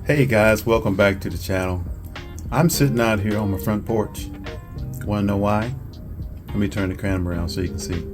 Hey guys, welcome back to the channel. I'm sitting out here on my front porch. Want to know why? Let me turn the camera around so you can see.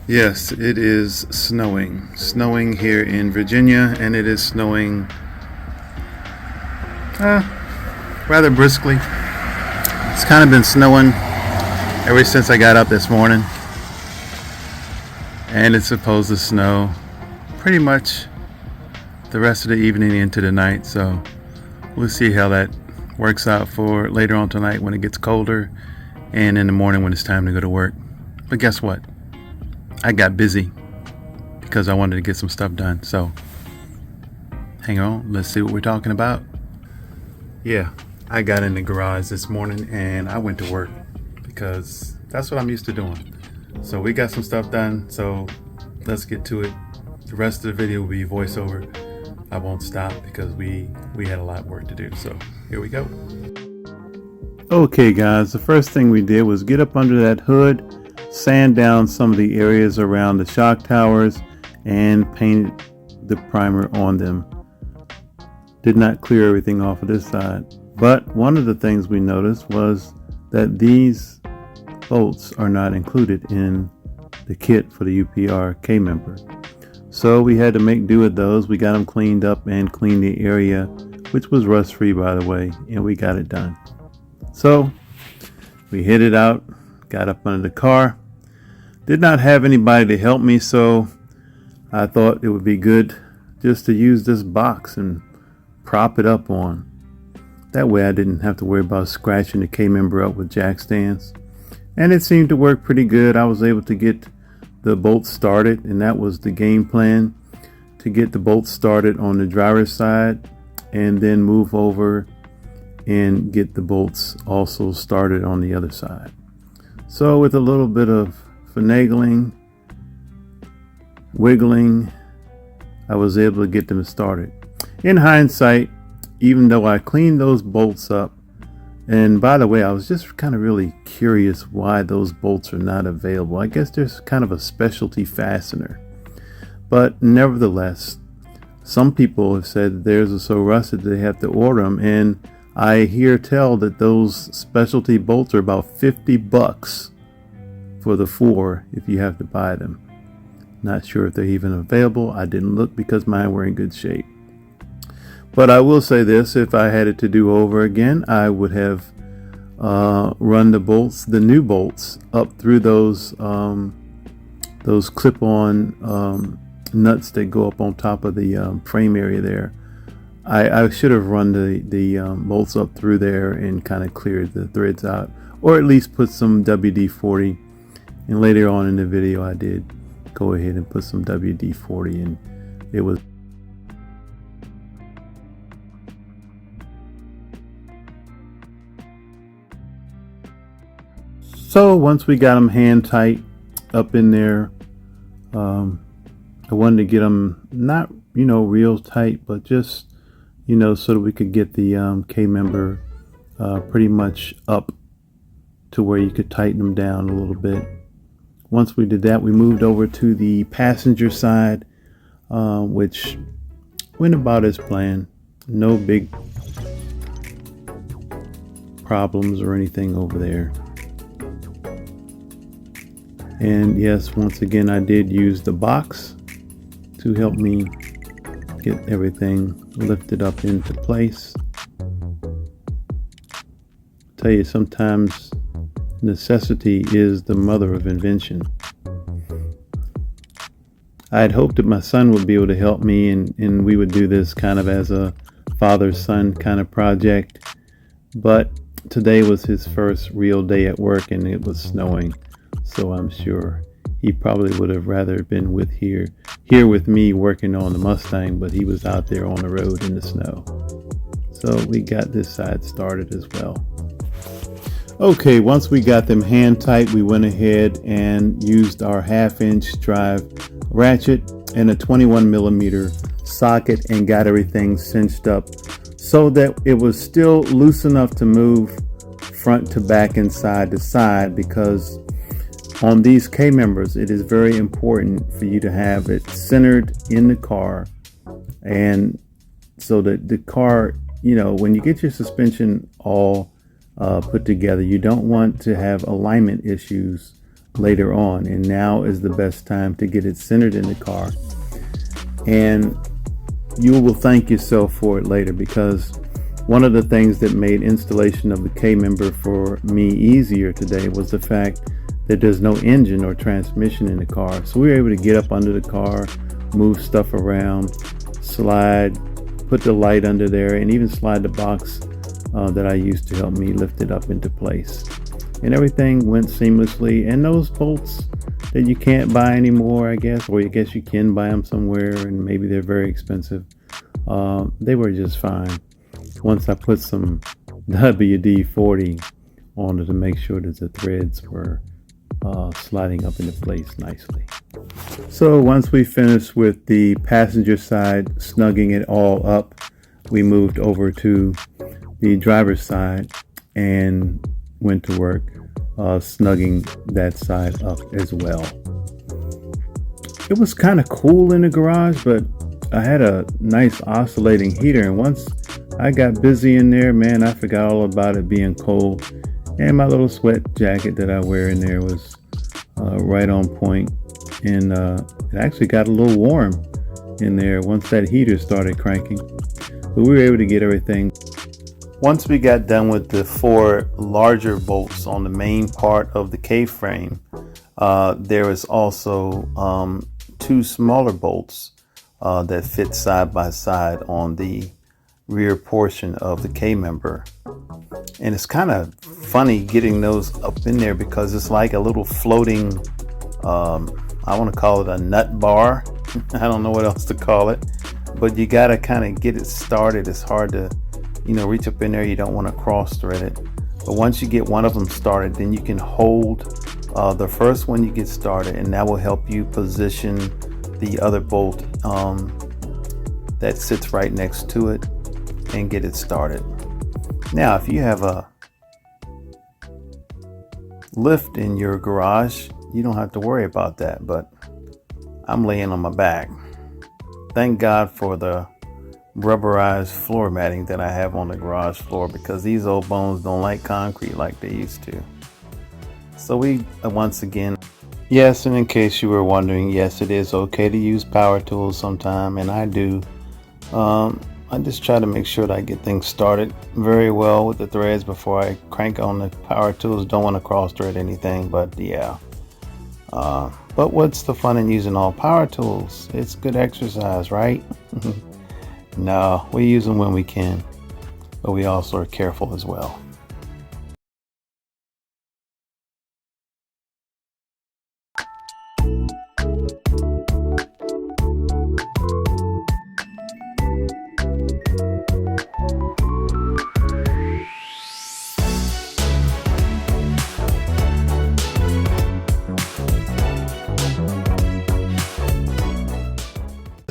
Yes, it is snowing. Snowing here in Virginia, and it is snowing rather briskly. It's kind of been snowing ever since I got up this morning. And it's supposed to snow pretty much the rest of the evening into the night, so we'll see how that works out for later on tonight when it gets colder and in the morning when it's time to go to work. But guess what? I got busy because I wanted to get some stuff done. So hang on, let's see what we're talking about. Yeah, I got in the garage this morning and I went to work because that's what I'm used to doing. So we got some stuff done, so let's get to it. The rest of the video will be voiceover. I won't stop because we had a lot of work to do. So here we go. Okay guys, the first thing we did was get up under that hood, sand down some of the areas around the shock towers, and painted the primer on them. Did not clear everything off of this side. But one of the things we noticed was that these bolts are not included in the kit for the UPR K member. So we had to make do with those. We got them cleaned up and cleaned the area, which was rust free by the way, and we got it done. So we hit it out, got up under the car. Did not have anybody to help me, so I thought it would be good just to use this box and prop it up on. That way I didn't have to worry about scratching the K member up with jack stands. And it seemed to work pretty good. I was able to get the bolts started, and that was the game plan, to get the bolts started on the driver's side and then move over and get the bolts also started on the other side. So with a little bit of finagling, wiggling, I was able to get them started. In hindsight, even though I cleaned those bolts up, and by the way, I was just kind of really curious why those bolts are not available. I guess there's kind of a specialty fastener. But nevertheless, some people have said that theirs are so rusted they have to order them. And I hear tell that those specialty bolts are about $50 for the 4 if you have to buy them. Not sure if they're even available. I didn't look because mine were in good shape. But I will say this, if I had it to do over again, I would have run the bolts, the new bolts, up through those clip-on nuts that go up on top of the frame area there. I should have run the bolts up through there and kind of cleared the threads out, or at least put some WD-40. And later on in the video, I did go ahead and put some WD-40, and it was. So once we got them hand tight up in there, I wanted to get them not, real tight, but just, so that we could get the K member pretty much up to where you could tighten them down a little bit. Once we did that, we moved over to the passenger side, which went about as planned. No big problems or anything over there. And yes, once again, I did use the box to help me get everything lifted up into place. Tell you, sometimes necessity is the mother of invention. I had hoped that my son would be able to help me, and we would do this kind of as a father-son kind of project. But today was his first real day at work, and it was snowing. So I'm sure He probably would have rather been here with me working on the Mustang, but he was out there on the road in the snow. So we got this side started as well. Okay, once we got them hand tight, we went ahead and used our 1/2-inch drive ratchet and a 21mm socket and got everything cinched up so that it was still loose enough to move front to back and side to side, because on these K-members it is very important for you to have it centered in the car, and so that the car, when you get your suspension all put together, you don't want to have alignment issues later on, and now is the best time to get it centered in the car, and you will thank yourself for it later, because one of the things that made installation of the K-member for me easier today was the fact that there's no engine or transmission in the car. So we were able to get up under the car, move stuff around, slide, put the light under there, and even slide the box that I used to help me lift it up into place. And everything went seamlessly. And those bolts that you can't buy anymore, I guess, or I guess you can buy them somewhere and maybe they're very expensive, they were just fine. Once I put some WD-40 on it to make sure that the threads were sliding up into place nicely. So once we finished with the passenger side, snugging it all up, we moved over to the driver's side and went to work snugging that side up as well. It was kind of cool in the garage, but I had a nice oscillating heater, and once I got busy in there, man, I forgot all about it being cold, and my little sweat jacket that I wear in there was right on point, and it actually got a little warm in there once that heater started cranking, but we were able to get everything. Once we got done with the 4 larger bolts on the main part of the K-frame, there was also 2 smaller bolts that fit side by side on the rear portion of the K-member. And it's kind of funny getting those up in there because it's like a little floating, I want to call it a nut bar. I don't know what else to call it, but you got to kind of get it started. It's hard to reach up in there. You don't want to cross thread it, but once you get one of them started, then you can hold the first one you get started, and that will help you position the other bolt that sits right next to it and get it started. Now if you have a lift in your garage, you don't have to worry about that, but I'm laying on my back. Thank God for the rubberized floor matting that I have on the garage floor, because these old bones don't like concrete like they used to. So we once again, yes, and in case you were wondering, yes, it is okay to use power tools sometime, and I do. I just try to make sure that I get things started very well with the threads before I crank on the power tools. Don't want to cross thread anything, but yeah. But what's the fun in using all power tools? It's good exercise, right? No, we use them when we can, but we also are careful as well.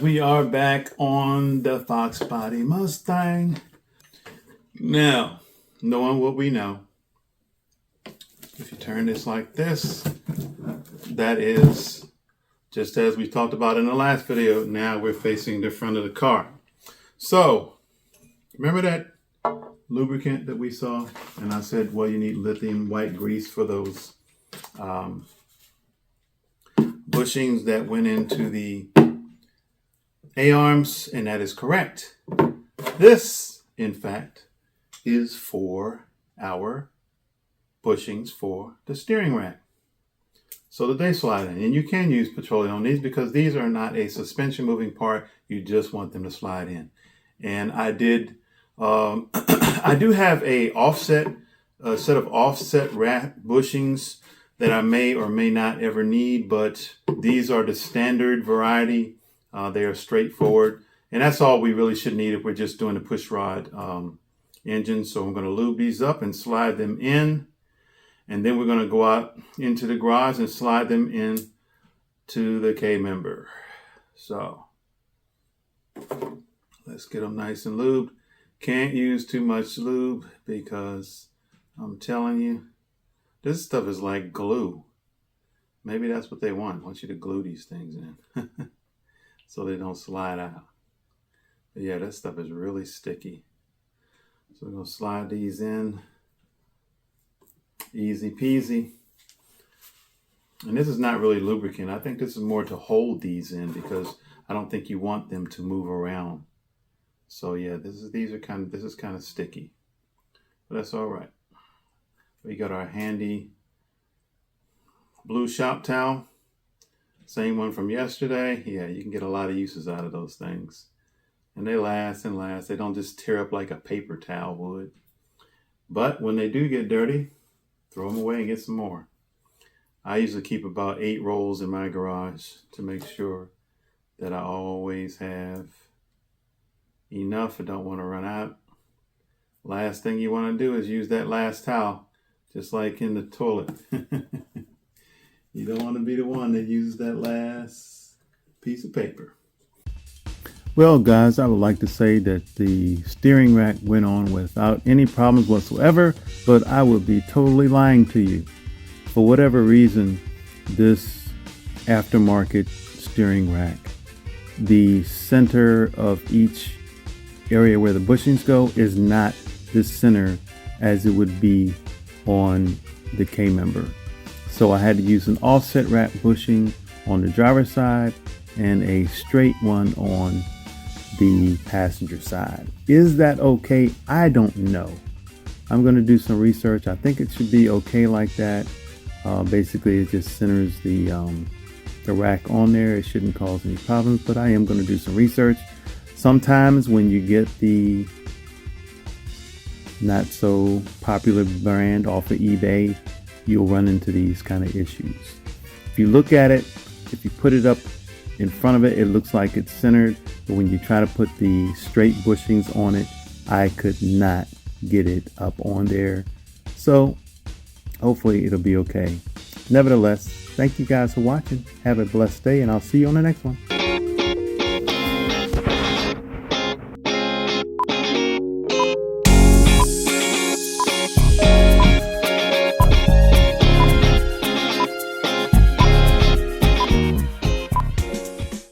We are back on the Foxbody Mustang. Now, knowing what we know, if you turn this like this, that is, just as we talked about in the last video, now we're facing the front of the car. So, remember that lubricant that we saw? And I said, well, you need lithium white grease for those bushings that went into the A-arms, and that is correct. This, in fact, is for our bushings for the steering rack, so that they slide in. And you can use petroleum on these because these are not a suspension moving part. You just want them to slide in. And I did, I do have a set of offset rack bushings that I may or may not ever need, but these are the standard variety. They are straightforward, and that's all we really should need if we're just doing a push rod engine. So I'm going to lube these up and slide them in, and then we're going to go out into the garage and slide them in to the K-member. So let's get them nice and lubed. Can't use too much lube because I'm telling you, this stuff is like glue. Maybe that's what they want. I want you to glue these things in so they don't slide out. But yeah, that stuff is really sticky. So we're going to slide these in. Easy peasy. And this is not really lubricant. I think this is more to hold these in because I don't think you want them to move around. So yeah, this is kind of sticky. But that's all right. We got our handy blue shop towel. Same one from yesterday. Yeah, you can get a lot of uses out of those things. And they last and last. They don't just tear up like a paper towel would. But when they do get dirty, throw them away and get some more. I usually keep about 8 rolls in my garage to make sure that I always have enough. I don't want to run out. Last thing you want to do is use that last towel, just like in the toilet. You don't want to be the one that uses that last piece of paper. Well, guys, I would like to say that the steering rack went on without any problems whatsoever, but I would be totally lying to you. For whatever reason, this aftermarket steering rack, the center of each area where the bushings go is not the center as it would be on the K-member. So I had to use an offset wrap bushing on the driver's side and a straight one on the passenger side. Is that okay? I don't know. I'm going to do some research. I think it should be okay like that. Basically, it just centers the rack on there. It shouldn't cause any problems, but I am going to do some research. Sometimes when you get the not so popular brand off of eBay, you'll run into these kind of issues. If you look at it, if you put it up in front of it, it looks like it's centered, but when you try to put the straight bushings on it, I could not get it up on there. So hopefully it'll be okay. Nevertheless, thank you guys for watching. Have a blessed day, and I'll see you on the next one.